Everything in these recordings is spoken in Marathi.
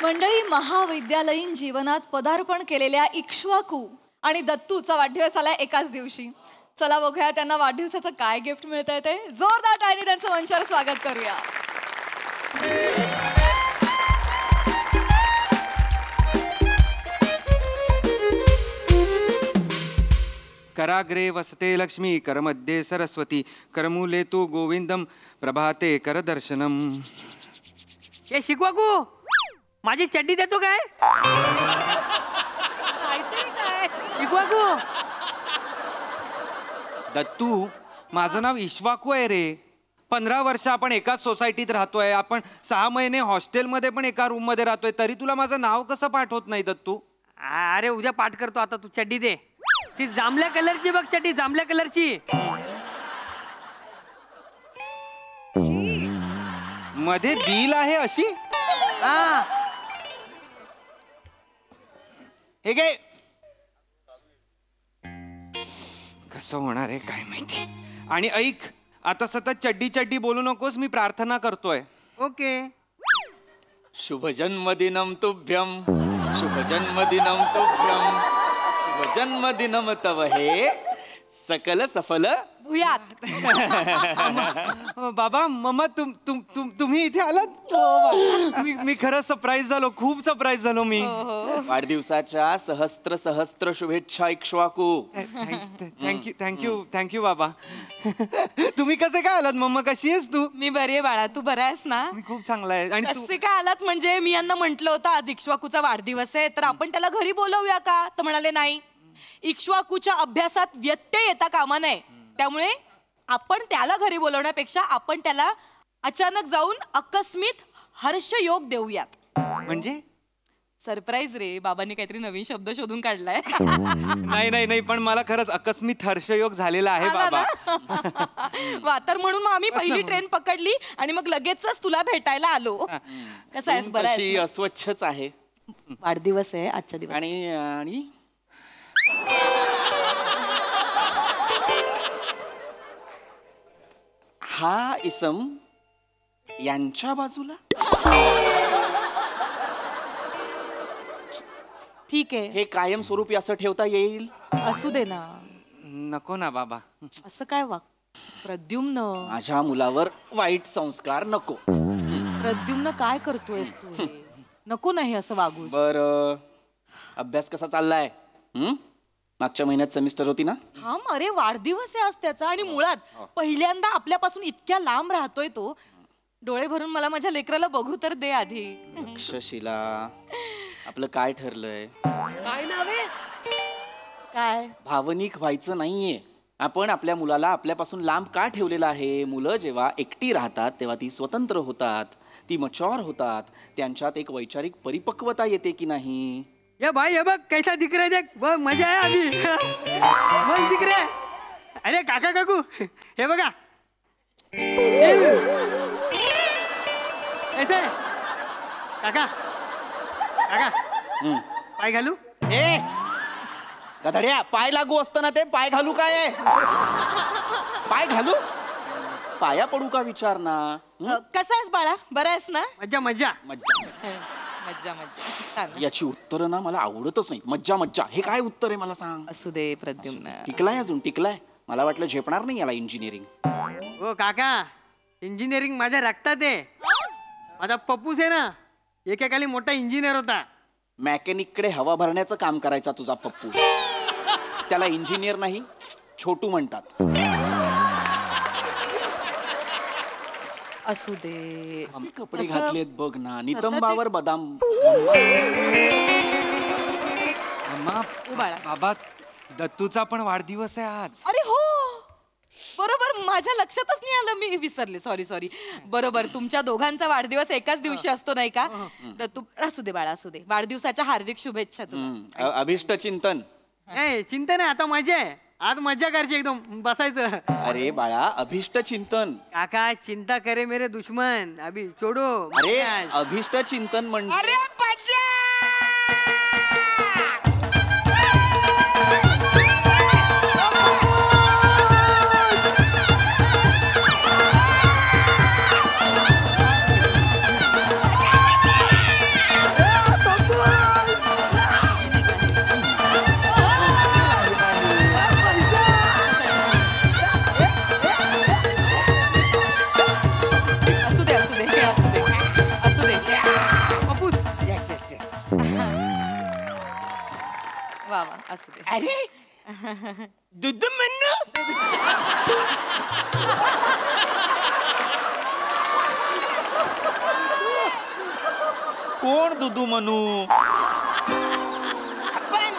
मंडळी, महाविद्यालयीन जीवनात पदार्पण केलेल्या इक्ष्वाकू आणि दत्तूचा वाढदिवस आलाय एकाच दिवशी. चला बघूया त्यांना वाढदिवसाचं काय गिफ्ट मिळतंय ते. जोरदार टाळी त्यांचं मंचावर स्वागत करूया. कराग्रे वसते लक्ष्मी, करमध्ये सरस्वती, करमूले तू गोविंदम, प्रभाते करदर्शनम. हे शिकवाकू, माझी चड्डी देतो काय? शिकवाकू. दत्तू, माझं नाव इश्वाकू आहे रे. 15 वर्ष आपण एकाच सोसायटीत राहतोय. आपण 6 महिने हॉस्टेलमध्ये पण एका रूम मध्ये राहतोय. तरी तुला माझं नाव कसं पाठ होत नाही दत्तू? अरे उद्या पाठ करतो. आता तू चड्डी दे. ती जांभळ्या कलरची बघ चड्डी, जांभळ्या कलरची. मध्ये दिल आहे अशी. हा, हे गे. कसं होणार आहे काय माहिती. आणि ऐक, आता सतत चड्डी चड्डी बोलू नकोस. मी प्रार्थना करतोय. ओके. शुभ जन्मदिनम तुभ्यम, शुभ जन्मदिनम तुभ्यम, शुभ जन्मदिनम तव हे, सकल सफल भूयात. बाबा मम्मा तुम्ही इथे आलात. मी खरं सरप्राईज झालो. खूप सरप्राईज झालो मी. वाढदिवसाच्या सहस्त्र सहस्त्र शुभेच्छा इक्ष्वाकू. थँक्यू थँक्यू थँक्यू बाबा. तुम्ही कसे काय आलात मम्मा? कशी आहेस तू? मी बरी आहे बाळा, तू बरा आहेस ना? मी खूप चांगला आहे. आणि तू कसे काय आलात म्हणजे? मी यांना म्हंटल होतं आज इक्ष्वाकूचा वाढदिवस आहे, तर आपण त्याला घरी बोलवूया का? तर म्हणाले नाही, इक्ष्वाकूच्या अभ्यासात व्यत्यय येता कामा नये, त्यामुळे आपण त्याला घरी बोलवण्यापेक्षा आपण त्याला अचानक जाऊन आकस्मित हर्षयोग देऊयात. म्हणजे सरप्राईज रे. बाबांनी काहीतरी नवीन शब्द शोधून काढलाय. नाही नाही नाही, पण मला खरंच आकस्मित हर्षयोग झालेला आहे बाबा. वा, तर म्हणून मग आम्ही पहिली ट्रेन पकडली आणि मग लगेचच तुला भेटायला आलो. कसं आहेस? बरं अशी आहेस? अस्वच्छच आहे. वाढदिवस आहे आजचा दिवस. आणि हा इसम यांच्या बाजूला. ठीक आहे, हे कायमस्वरूपी असं ठेवता येईल? असू दे ना. नको ना बाबा. असं काय वाग प्रद्युम्न? माझ्या मुलावर वाईट संस्कार नको. प्रद्युम्न काय करतोयस तू हे? नको नाही असं वागूस. बर, अभ्यास कसा चाललाय? मागच्या महिन्यात सेमिस्टर होती ना? थांब, अरे वाढदिवस आहे आज त्याचा. आणि मुळात पहिल्यांदा आपल्यापासून इतक्या लांब राहतोय तो. डोळे भरून मला माझ्या लेकराला बघू तर दे आधी. तक्षशिला, आपलं काय ठरलंय? काय नाव आहे? काय भावनिक व्हायचं नाहीये. आपण आपल्या मुलाला आपल्यापासून लांब का ठेवलेलं आहे? मुलं जेव्हा एकटी राहतात तेव्हा ती स्वतंत्र होतात, ती मच्युअर होतात, त्यांच्यात एक वैचारिक परिपक्वता येते की नाही? ये भाई, ये बघ कैसा दिख रहा है, देख बहुत मजा आहे अभी. मस्त दिख रहा है. अरे काका काकू, हे बघा. ऐसे काका काका, पाय घालू? ए गधड्या, पाय लागू असताना ते पाय घालू काय आहे? पाय घालू? पाया पडू का विचार ना. कसा आहेस बाळा? बरा आहेस ना? मज्जा मज्जा मज्जा मज्जा मज्जा. याची उत्तरं ना मला आवडतच नाही. मज्जा मज्जा हे काय उत्तर आहे मला सांग. असू दे प्रद्युम्न. टिकलाय अजून, टिकलाय. मला वाटलं झेपणार नाही याला इंजिनिअरिंग. हो काका, इंजिनिअरिंग माझ्या रक्तात आहे. माझा पप्पूस आहे ना, एकेकाली मोठा इंजिनियर होता. मॅकॅनिककडे हवा भरण्याचं काम करायचा तुझा पप्पू. त्याला इंजिनियर नाही, छोटू म्हणतात. असू दे. कसे कपडे घातलेत बघ ना, नितंबावर बदाम. मम्मा, बाबा दत्तूचा पण वाढदिवस आहे आज. अरे हो बरोबर, माझ्या लक्षातच नाही आलं. मी विसरले. Sorry sorry. बरोबर, तुमच्या दोघांचा वाढदिवस एकाच दिवशी असतो नाही का? तर तू असू दे बाळा, असू दे. वाढदिवसाच्या हार्दिक शुभेच्छा तुला. अभिष्ट चिंतन. चिंता नाही, आता मजा आहे. आज मज्जा करायची, एकदम बसायचं. अरे बाळा, अभिष्ट चिंतन. काका चिंता करे मेरे दुश्मन, अभी छोड़ो. अरे अभिष्ट चिंतन म्हणजे असू दे. अरे दुधू म्हणू कोण दुदू म्हणू? आपण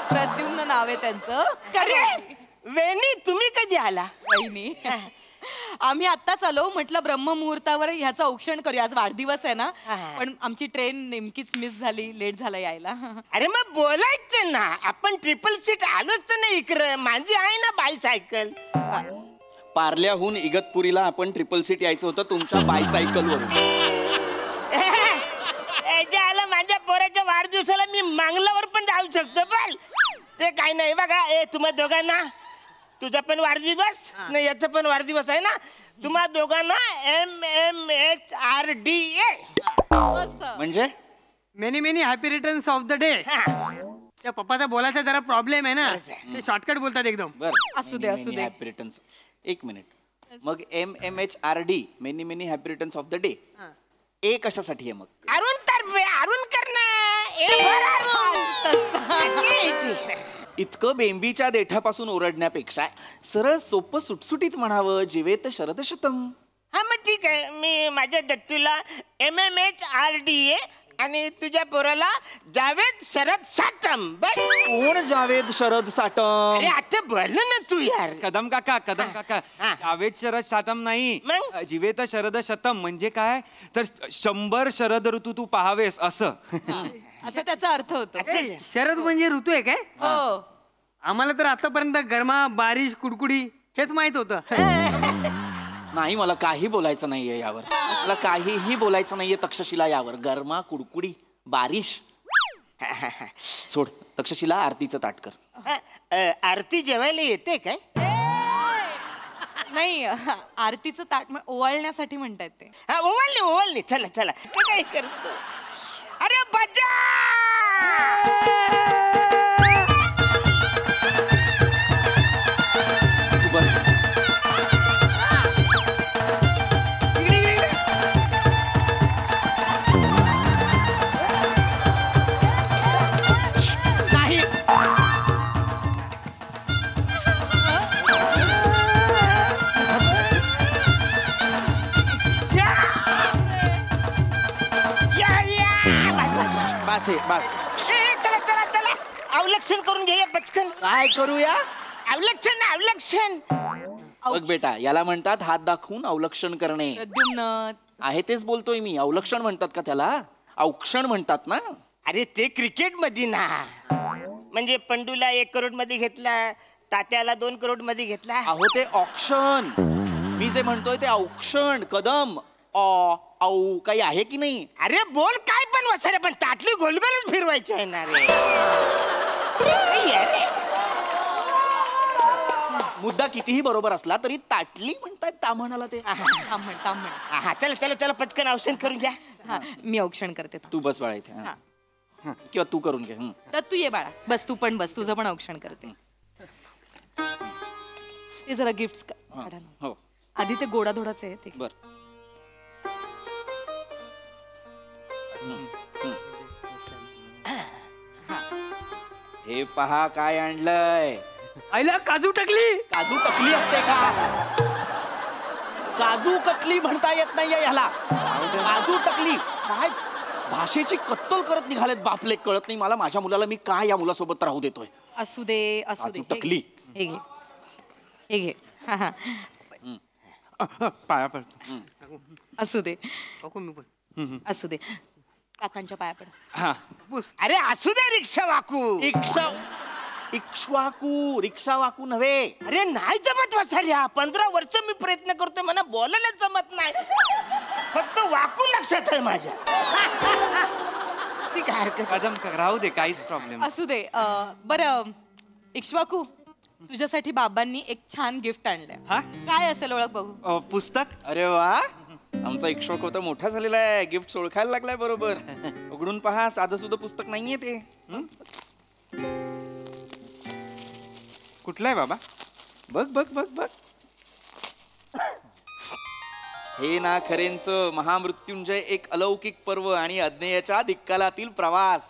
प्रद्युम्न नाव आहे त्यांचं. अरे वेणी तुम्ही कधी आला? वहिनी आम्ही आत्ताच आलो. म्हटलं ब्रह्ममुहूर्तावर ह्याचं औक्षण करूया. आज वाढदिवस आहे ना, पण आमची ट्रेन नेमकीच मिस झाली, लेट झाला यायला. अरे मग बोलायचं ना, आपण ट्रिपल सीट आलोच तर नाही इकडं. माझी आहे ना बायसायकल. पार्ल्याहून इगतपुरीला आपण ट्रिपल सीट यायचं होतं तुमच्या बायसायकलवरून. आलं माझ्या पोराच्या वाढदिवसाला मी मांगलावर पण जाऊ शकतो, पण ते काही नाही. बघा तुम्हा दोघांना, तुझा पण वाढदिवस नाही, याचा पण वाढदिवस आहे ना, तुम्हा दोघांना MMHRDA. मस्त. म्हणजे many many happy returns of the day. त्या पप्पाचा बोलायचा जरा प्रॉब्लेम आहे ना, ते शॉर्टकट बोलतात एकदम. बरं असू दे, असू दे. Happy returns. एक मिनिट. मग MMHRD many many happy returns of the day. ए कशासाठी आहे मग? अरुण तर्फे अरुण करणं. ए भर अरुण. इतकं बेंबीच्या देठापासून ओरडण्यापेक्षा सरळ सोपं सुटसुटीत म्हणावं, जीवेत शरदशतम. हा मग ठीक आहे, मी माझ्या दत्तूला MMHRDA आणि तुझ्या पोराला जावेद शरद सातम. बस. कोण जावेद शरद साटम? अरे आता बोललं ना तू यार. कदम काका जावेद शरद शतम नाही, मग? जीवेत शरद शतम म्हणजे काय तर 100 शरद ऋतू तू पाहावेस असं. असा त्याचा अर्थ होतो. शरद म्हणजे ऋतू आहे काय? हो. आम्हाला तर आतापर्यंत गरमा, बारिश, कुडकुडी हेच माहित होतं. नाही, मला काही बोलायचं नाहीये यावर. मला काहीही बोलायचं नाहीये तक्षशिला यावर. गरमा, कुडकुडी, बारिश सोड. तक्षशिला आरतीचं ताट कर. आरती जेवायला येते काय? नाही, आरतीचं ताट ओवाळण्यासाठी म्हणतायत ते. हा ओवाळणी. चला चला काय करतो. अरे बजा. तू बस. नाही. बस हे बस. चला चला चला अवलक्षण करून घेऊया पटकन. काय करूया? अवलक्षण. बघ बेटा, याला म्हणतात हात दाखवून अवलक्षण करणे. प्रद्युम्न आहे तेच बोलतोय मी. अवलक्षण म्हणतात का त्याला? औक्षण म्हणतात ना. अरे ते क्रिकेट मध्ये ना, म्हणजे पंडूला 1 करोड मध्ये घेतला, तात्याला 2 करोड मध्ये घेतला. अहो ते ऑक्शन. मी जे म्हणतोय ते औक्षण. कदम औ काही आहे की नाही? अरे बोल काय पण वसारे, पण ताटली गोलगोलच फिरवायची आहे ना रे. अरे मुद्दा कितीही बरोबर असला तरी ताटली म्हणतायत त्या म्हणाला ते. तांबण. हा चला पटकन औषण करून घ्या. हा, मी औक्षण करते. तू बस बाळा इथे. हा. किंवा तू करून घे. तर तू ये बाळा, बस तू पण बस, तुझं पण औक्षण करते. ते जरा गिफ्ट काढा ना. हो आधी ते गोडाधोडाचे आहे ते. बर. हे पहा काय आणलंय. आईला काजू टाकली. काजू टकली असते का? काजू कतली म्हणता येत नाहीये ह्याला. काजू टकली काय भाषेची कत्तल करत निघालेत बापले. कळत नाही मला माझ्या मुलाला मी काय या मुलासोबत राहू देतोय. असू दे. काजू टकली. हे घे, हे घे. हा, हा. पाया पडतो. असू दे, बघू मी पण. असू दे. काकांच्या पाया पड. हा. पुस. अरे असू दे रिक्षा वाकू. इक्ष्वाकू रिक्षा वाकू नव्हे. अरे नाही जमत वसाऱ्या. 15 वर्ष मी प्रयत्न करतोय, मला बोलायला जमत नाही. फक्त वाकू लक्षात आहे माझ्या. ठीक आहे, हरकत कदम राहू दे, काहीच प्रॉब्लेम. असू दे. बरं इक्ष्वाकू, तुझ्यासाठी बाबांनी एक छान गिफ्ट आणलंय. हा? काय असेल ओळख बघू. पुस्तक. अरे वा, आमचा इक्ष्वाकू तर मोठा झालेला आहे. गिफ्ट ओळखायला लागलाय बरोबर. उघडून पहा, साधं सुद्धा पुस्तक नाहीये ते. कुठलं आहे बाबा? बघ बघ बघ बघ. हे ना खरेंचं महामृत्युंजय, एक अलौकिक पर्व आणि अज्ञेयाच्या दिक्कालातील प्रवास.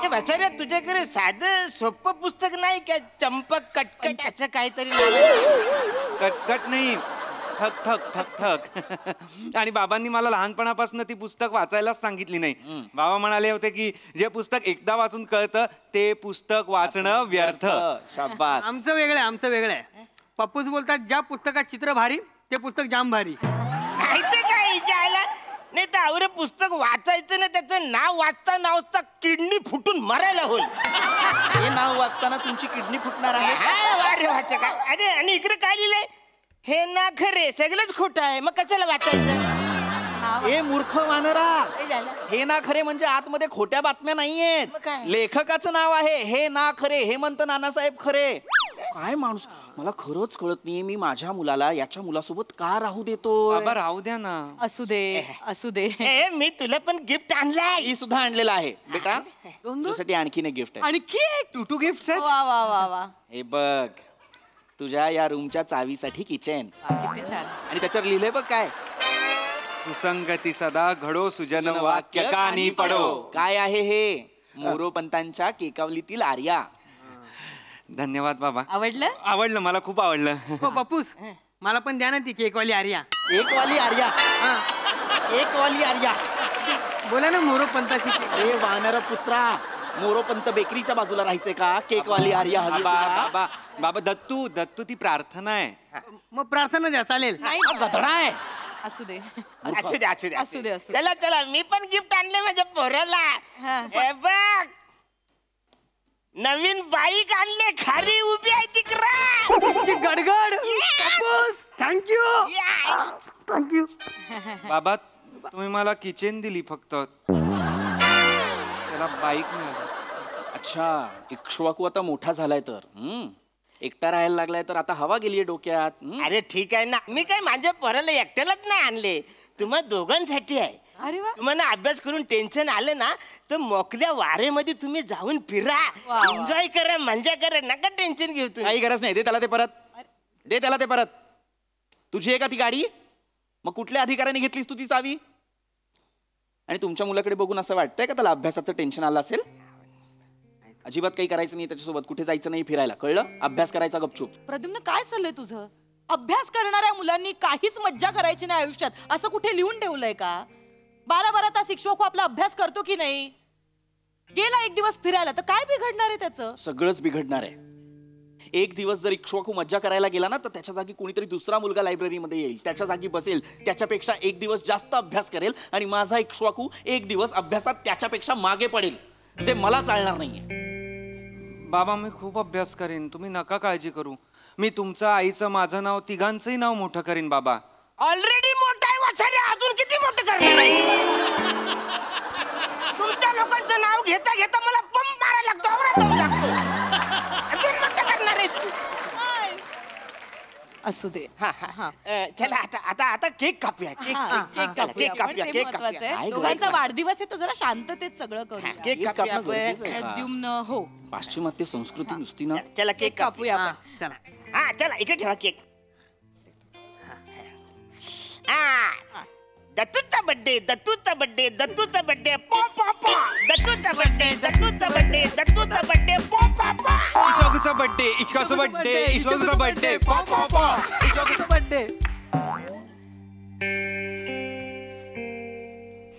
हे बसाऱ्या तुझ्याकडे साधं सोपं पुस्तक नाही का? चंपक कटकट असं काहीतरी नाव आहे? कटकट नाही, ठक ठक ठक ठक. आणि बाबांनी मला लहानपणापासून ती पुस्तक वाचायलाच सांगितली नाही. बाबा म्हणाले होते की जे पुस्तक एकदा वाचून कळतं ते पुस्तक वाचणं व्यर्थ. शाबास. आमचं वेगळं आहे. पप्पूस बोलतात ज्या पुस्तकात चित्र भारी ते पुस्तक जाम भारी. माहिती काय जायला नाही तर आवरे पुस्तक वाचायचं ना, त्याचं नाव वाचता किडनी फुटून मरायला होईल. हे नाव वाचताना तुमची किडनी फुटणार आहे. हा, वा रे वाचा का? अरे आणि इकडे काय लिहिलंय? हे ना खरे, सगळंच खोटं आहे, मग कशाला वाचायचं? हे मूर्ख वानरा, हे झालं. हे ना खरे म्हणजे आतमध्ये खोट्या बातम्या नाहीयेत. मग काय? लेखकाचं नाव आहे हे ना खरे, हेमंत नानासाहेब खरे. काय माणूस, मला खरंच कळत नाहीये मी माझ्या मुलाला याच्या मुलासोबत का राहू देतो. बाबा राहू द्या ना. असू दे. ए, मी तुला पण गिफ्ट आणलाय. ही सुद्धा आणलेला आहे बेटा. तुझ्यासाठी आणखीन एक गिफ्ट आहे. आणखी एक. 2 गिफ्ट आहेत. वा वा वा वा. हे बघ, तुझ्या या रूमच्या चावीसाठी किचन. किती छान. आणि त्याच्यावर लिहिलंय बघ काय, सुसंगती सदा घडो सुजन वाक्य कानी पडो. काय आहे हे? मोरोपंतांच्या केकावलीतील आर्या. धन्यवाद बाबा. आवडलं मला खूप आवडलं. हो पप्पूस, मला पण द्या ना ती केकवाली आर्या. एक वाली आर्या, एक वाली आर्या. बोला ना मोरोपंताची केक. अरे वानर पुत्रा, मोरोपंत बेकरीच्या बाजूला राहायचंय का? केकवाली आर्या हवी बाबा तुला? बाबा बाबा दत्तू ती प्रार्थना आहे. मग प्रार्थना द्या चालेल. नाही हा गधडा आहे. असू दे. असू दे. चला मी पण गिफ्ट आणले माझ्या पोराला. हा. हे बघ, नवीन बाईक आणले, खाली उभी आहे तिकडे. गडगड. पप्पूस थँक्यू. बाबा तुम्ही मला किचन दिली फक्त, त्याला बाईक मिळाली. अच्छा, इक्ष्वाकू आता मोठा झालाय तर एकटा राहायला लागलाय तर आता हवा गेलीये डोक्यात. अरे ठीक आहे ना, मी काय माझ्या पोराला एकट्यालाच नाही आणले, तुम्हा दोघांसाठी आहे. अरे वा. तुम्हाला अभ्यास करून टेन्शन आलं ना तर मोकल्या वारेमध्ये तुम्ही जाऊन फिरा, वा. एन्जॉय करा, मजा करा, नका टेन्शन घेऊ तुम्ही. काही गरज नाही. दे त्याला ते परत, दे त्याला ते परत. तुझी आहे का ती गाडी? मग कुठल्या अधिकाऱ्याने घेतलीस तू ती चावी? आणि तुमच्या मुलाकडे बघून असं वाटतंय का त्याला अभ्यासाचं टेन्शन आलं असेल? अजिबात काही करायचं नाही त्याच्यासोबत, कुठे जायचं नाही फिरायला, कळलं? अभ्यास करायचा गपचूप. प्रद्युम्न काय चाललंय तुझं? अभ्यास करणाऱ्या मुलांनी काहीच मज्जा करायची नाही आयुष्यात, असं कुठे लिहून ठेवलंय का? 12 तास शिक्षक आपला अभ्यास करतो की नाही? गेला एक दिवस फिरायला तर काय बिघडणार आहे त्याचं? सगळंच बिघडणार आहे. एक दिवस जर इक्ष्वाकू मज्जा करायला गेला ना तर त्याच्या जागी कोणीतरी दुसरा मुलगा लायब्ररीमध्ये येईल, त्याच्या जागी बसेल, त्याच्यापेक्षा एक दिवस जास्त अभ्यास करेल आणि माझा इक्ष्वाकू एक दिवस अभ्यासात त्याच्यापेक्षा मागे पडेल, जे मला चालणार नाहीये. बाबा मी खूप अभ्यास करेन, तुम्ही नका काळजी करू. मी तुमचं, आईचं, माझं नाव, तिघांचंही नाव मोठं करीन बाबा. ऑलरेडी मोठा आहे वसाऱ्या, अजून किती मोठं करणार आहे? तुमच्या लोकांचं नाव घेता घेता मला पंप मारायला लागतो, आवरा दम लागतो. अजून मोठं करणार आहेस तू. असू दे. चला आता केक कापूया. केक कापूया. दोघांचा वाढदिवस आहे तर जरा शांततेत सगळं करूया. केक कापूया आपण. प्रद्युम्न हो. पाश्चिमात्य संस्कृती नुसती ना. चला केक कापूया. कापूया आपण. चला हा चला इकडे ठेवा केक. दत्तूचा बर्थडे, दत्तूचा बर्थडे, दत्तूचा बर्थडे, पॉ पॉ पॉ. दत्तूचा बर्थडे, दत्तूचा बर्थडे, दत्तूचा बर्थडे, पॉ पॉ पॉ. इश्वाकूचा बर्थडे, इश्वाकूचा बर्थडे, इश्वाकूचा बर्थडे, पॉ पॉ पॉ. इश्वाकूचा बर्थडे.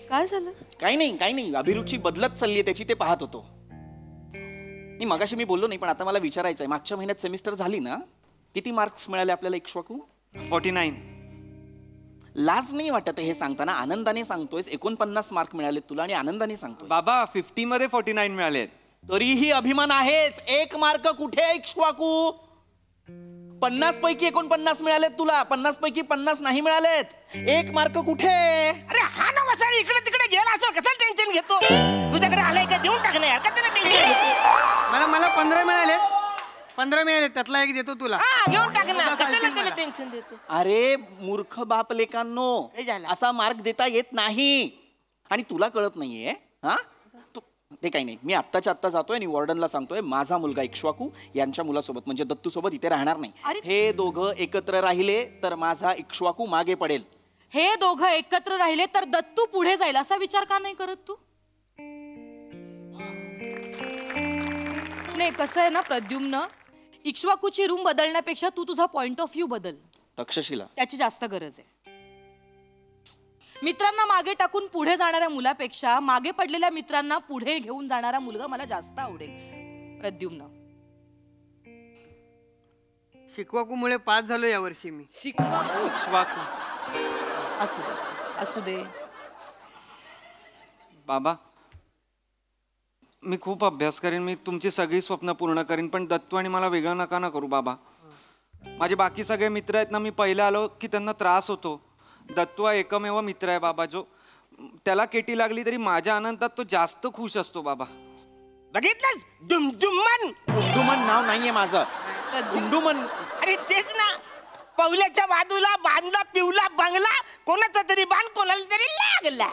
काय झालं? काही नाही. अभिरुची बदलत चालली त्याची, ते पाहत होतो. मी मगाशी बोललो नाही पण आता मला विचारायचं आहे, मागच्या महिन्यात सेमिस्टर झाली ना, किती मार्क्स मिळाले आपल्याला इक्ष्वाकू? 49. लाज नाही वाटत हे सांगताना? आनंदाने सांगतोयस. 49 मार्क मिळाले तुला आणि आनंदाने सांगतोय. बाबा 50 मध्ये 49 मिळालेत. तरीही अभिमान आहेच. 1 मार्क कुठे इक्ष्वाकू? 50 पैकी 49 मिळालेत तुला, 50 पैकी 50 नाही मिळालेत. 1 मार्क कुठे? अरे हा ना वसारी, इकडे तिकडे गेला असेल, कसं टेन्शन घेतो? तुझ्याकडे आलाय का, देऊन टाक ना यार, का त्याला टेन्शन घेतो? मला 15 मिळालेत. 15 मिळालेत, त्यातला एक देतो तुला. हा घेऊन टाक ना, तुला कशाला चालतील त्याला मला. टेन्शन देतो? अरे मूर्ख बाप लेकांनो, काय झालं? असा मार्क देता येत नाही. आणि तुला कळत नाहीये? हा तू ते काही नाही. मी आत्ताच्या आत्ता जातोय आणि वॉर्डनला सांगतोय माझा मुलगा इक्ष्वाकू यांच्या मुलासोबत म्हणजे दत्तू सोबत इथे राहणार नाही. अरे. हे दोघं एकत्र राहिले तर माझा इक्ष्वाकू मागे पडेल. हे दोघं एकत्र राहिले तर दत्तू पुढे जाईल असा विचार का नाही करत तू? नाही कसं आहे ना प्रद्युम्न, इक्ष्वाकूची रूम बदलण्यापेक्षा तू तुझा पॉइंट ऑफ व्ह्यू बदल, तक्षशिला त्याची जास्त गरज आहे. मित्रांना मागे टाकून पुढे जाणाऱ्या मुलापेक्षा मागे पडलेल्या मित्रांना पुढे घेऊन जाणारा मुलगा मला जास्त आवडेल प्रद्युम्न. शिकवाकूमुळे पास झालो यावर्षी मी. इक्ष्वाकू. असू दे असू दे. बाबा मी खूप अभ्यास करेन, मी तुमची सगळी स्वप्न पूर्ण करीन, पण दत्तू आणि मला वेगळं नका ना करू बाबा. माझे बाकी सगळे मित्र आहेत ना, मी पहिला आलो की त्यांना त्रास होतो. दत्तू हा एकमेव मित्र आहे बाबा, जो त्याला केटी लागली तरी माझ्या आनंदात तो जास्त खुश असतो बाबा. बघितलंच दुमदुमन. गुंडुमन नाव नाहीये माझं. गुंडुमन. अरे तेच ना, पवल्याच्या बाजूला बांधला पिवला बंगला, कोणाचा तरी बांध कोणाला तरी लागला.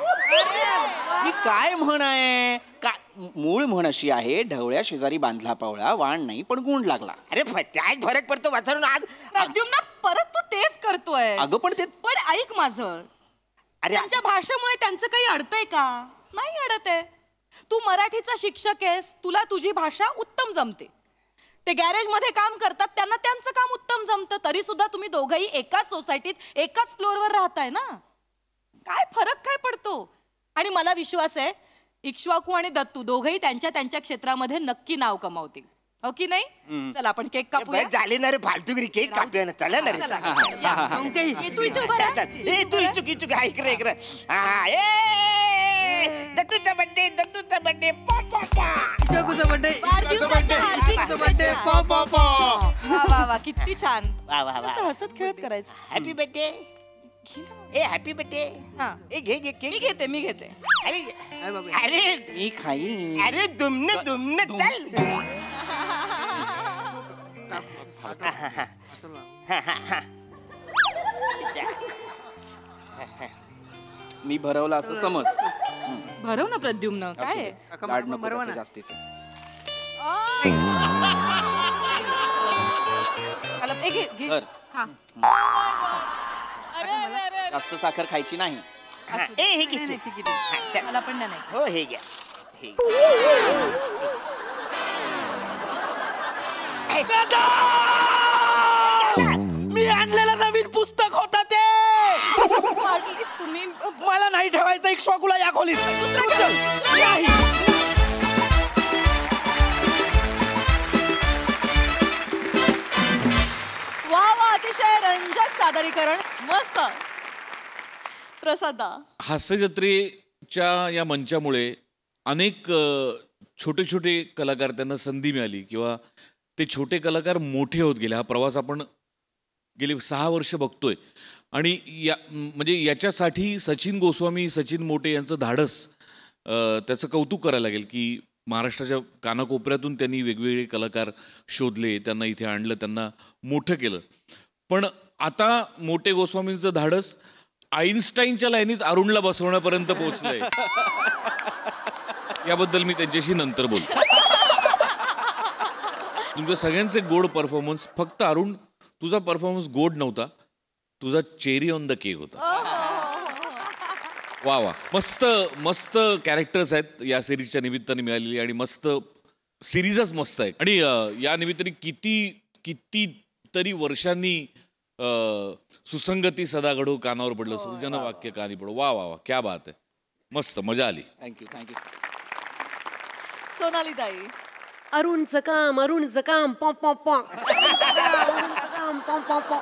ही काय म्हण आहे? काय मूळ म्हण अशी आहे, ढवळ्या शेजारी बांधला पावळा, वाण नाही पण गुण लागला. अरे त्यात फरक पडतो वाचून आज. प्रद्युम्न परत तू तेच करतोय. अगं पण ते पण ऐक माझं, अरे त्यांच्या भाषेमुळे त्यांचं काही अडतंय का? नाही अडत आहे. तू मराठीचा शिक्षक आहेस, तुला तुझी भाषा उत्तम जमते. ते गॅरेज मध्ये काम करतात, त्यांना त्यांचं काम उत्तम जमतं, तरी सुद्धा तुम्ही दोघंही एकाच सोसायटीत एकाच फ्लोअरवर राहताय ना. काय फरक काय पडतो? आणि मला विश्वास आहे इक्ष्वाकू आणि दत्तू दोघंही त्यांच्या त्यांच्या क्षेत्रामध्ये नक्की नाव कमावतील. हो की नाही? चला आपण केक कापूया. झाले ना रे फालतुगिरी, केक कापूया ना, चला ना रे. चला, या. ये तू इथे उभा राहा. ए तू इचुक इचुक ऐक रे, ऐक रे. हा, ए दत्तूचा बर्थडे, दत्तूचा बर्थडे. शिकवाकूचा बर्थडे. वाढदिवसाच्या हार्दिक बर्थडे. शुभेच्छा. वा वा वा किती छान. वा वा वा. असं हसत खेळत करायचं. Happy birthday. ए हॅपी बर्थडे. हा. ए घे घे केक. मी घेते. अरे अरे बाबा. अरे मी खाई. अरे दुमने दुमने चल. मी भरवलं असं समज. भरव ना प्रद्युम्न, काय आहे? लाड नको बरोबर त्याचं ना. जास्तीचं. आला, ए, घे घे धर. खा. जास्त साखर खायची नाही. ए हे घे नाही, तू. ठीक आहे. हा, चल. मला पण नाही. हो हे घ्या. हे मी आणलेलं नवीन पुस्तक होतं ते. तुम्ही मला नाही ठेवायचं इक्ष्वाकूला या खोलीत. चल. नाही. वा वा, अतिशय रंजक सादरीकरण, मस्त. प्रसादा, हास्यजत्रेच्या या मंचामुळे अनेक छोटे छोटे कलाकार त्यांना संधी मिळाली किंवा ते छोटे कलाकार मोठे होत गेले. हा प्रवास आपण गेली 6 वर्ष बघतोय आणि म्हणजे याच्यासाठी सचिन गोस्वामी, सचिन मोटे यांचं धाडस, त्याचं कौतुक करायला लागेल की महाराष्ट्राच्या कानाकोपऱ्यातून त्यांनी वेगवेगळे कलाकार शोधले, त्यांना इथे आणलं, त्यांना मोठं केलं. पण आता मोटे गोस्वामींचं धाडस आईन्स्टाईनच्या लाईनीत अरुणला बसवण्यापर्यंत पोहोचलंय. याबद्दल मी त्यांच्याशी नंतर बोलतो. तुमच्या सगळ्यांचे गोड परफॉर्मन्स. फक्त अरुण, तुझा परफॉर्मन्स गोड नव्हता, तुझा चेरी ऑन द केक होता. वा वा, मस्त मस्त कॅरेक्टर्स आहेत या सिरीजच्या निमित्ताने मिळालेली आणि मस्त सिरीजच मस्त आहे. आणि या निमित्ताने किती तरी वर्षांनी सुसंगती सदा घडो कानावर पडलं, सृजन वाक्य कानी पडो. वा वा वा, क्या बात आहे, मस्त मजा आली. थँक्यू. सोनाली ताई. अरुणचं काम पॉ पॉ पॉ. अरुणचं काम पॉ पॉ पॉ.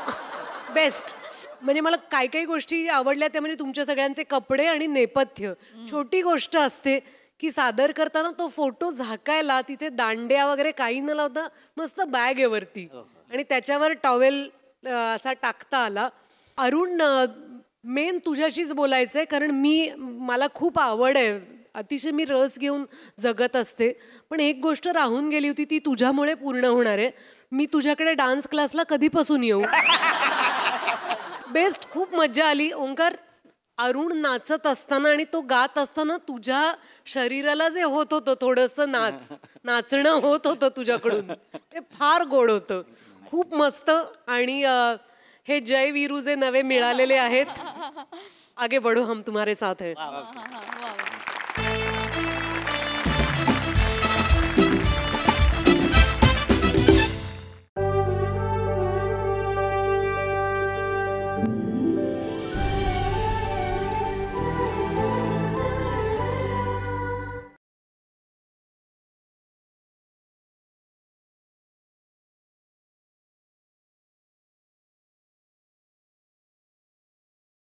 बेस्ट. म्हणजे मला काही गोष्टी आवडल्या त्या म्हणजे तुमच्या सगळ्यांचे कपडे आणि नेपथ्य. छोटी गोष्ट असते की सादर करताना तो फोटो झाकायला तिथे दांड्या वगैरे काही न लावता मस्त बॅग आहे वरती आणि त्याच्यावर टॉवेल असा टाकता आला. अरुण, मेन तुझ्याशीच बोलायचंय कारण मला खूप आवड आहे, अतिशय मी रस घेऊन जगत असते. पण एक गोष्ट राहून गेली होती, ती तुझ्यामुळे पूर्ण होणार आहे. मी तुझ्याकडे डान्स क्लासला कधीपासून येऊ? बेस्ट, खूप मज्जा आली. ओंकार, अरुण नाचत असताना आणि तो गात असताना तुझ्या शरीराला जे होत होतं थोडंसं नाचणं होत होतं तुझ्याकडून, ते फार गोड होतं, खूप मस्त. आणि हे जय वीरू जे नवे मिळालेले आहेत, आगे बढो, हम तुम्हारे साथ है.